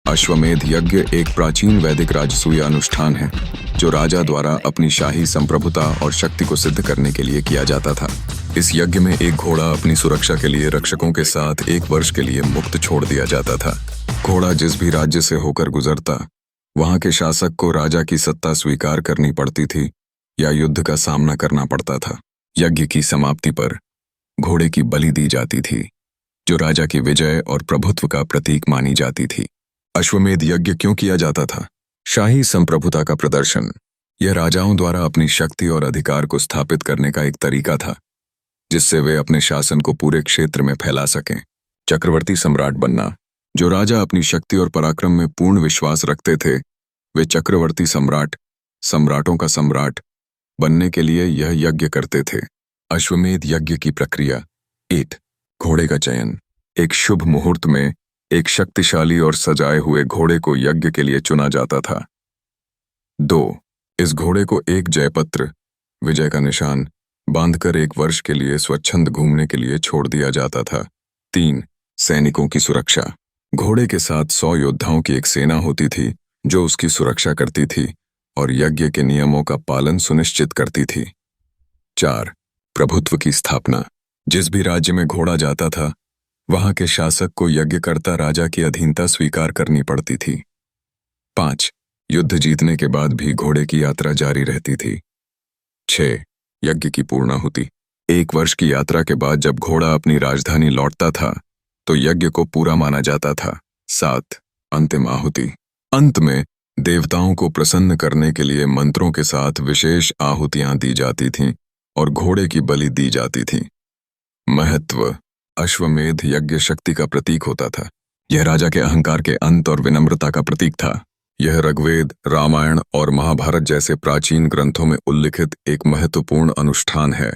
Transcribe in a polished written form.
अश्वमेध यज्ञ एक प्राचीन वैदिक राजसूय अनुष्ठान है जो राजा द्वारा अपनी शाही संप्रभुता और शक्ति को सिद्ध करने के लिए किया जाता था। इस यज्ञ में एक घोड़ा अपनी सुरक्षा के लिए रक्षकों के साथ 1 वर्ष के लिए मुक्त छोड़ दिया जाता था। घोड़ा जिस भी राज्य से होकर गुजरता, वहां के शासक को राजा की सत्ता स्वीकार करनी पड़ती थी या युद्ध का सामना करना पड़ता था। यज्ञ की समाप्ति पर घोड़े की बलि दी जाती थी, जो राजा की विजय और प्रभुत्व का प्रतीक मानी जाती थी। अश्वमेध यज्ञ क्यों किया जाता था? शाही संप्रभुता का प्रदर्शन। यह राजाओं द्वारा अपनी शक्ति और अधिकार को स्थापित करने का एक तरीका था, जिससे वे अपने शासन को पूरे क्षेत्र में फैला सकें। चक्रवर्ती सम्राट बनना। जो राजा अपनी शक्ति और पराक्रम में पूर्ण विश्वास रखते थे, वे चक्रवर्ती सम्राटों का सम्राट बनने के लिए यह यज्ञ करते थे। अश्वमेध यज्ञ की प्रक्रिया। 1. घोड़े का चयन। एक शुभ मुहूर्त में एक शक्तिशाली और सजाए हुए घोड़े को यज्ञ के लिए चुना जाता था। 2. इस घोड़े को एक जयपत्र, विजय का निशान, बांधकर 1 वर्ष के लिए स्वच्छंद घूमने के लिए छोड़ दिया जाता था। 3. सैनिकों की सुरक्षा। घोड़े के साथ 100 योद्धाओं की एक सेना होती थी जो उसकी सुरक्षा करती थी और यज्ञ के नियमों का पालन सुनिश्चित करती थी। 4. प्रभुत्व की स्थापना। जिस भी राज्य में घोड़ा जाता था, वहां के शासक को यज्ञकर्ता राजा की अधीनता स्वीकार करनी पड़ती थी। 5. युद्ध जीतने के बाद भी घोड़े की यात्रा जारी रहती थी। 6. यज्ञ की पूर्णाहुति। 1 वर्ष की यात्रा के बाद जब घोड़ा अपनी राजधानी लौटता था, तो यज्ञ को पूरा माना जाता था। 7. अंतिम आहुति। अंत में देवताओं को प्रसन्न करने के लिए मंत्रों के साथ विशेष आहुतियां दी जाती थीं और घोड़े की बलि दी जाती थी। महत्व। अश्वमेध यज्ञ शक्ति का प्रतीक होता था। यह राजा के अहंकार के अंत और विनम्रता का प्रतीक था। यह ऋग्वेद, रामायण और महाभारत जैसे प्राचीन ग्रंथों में उल्लिखित एक महत्वपूर्ण अनुष्ठान है।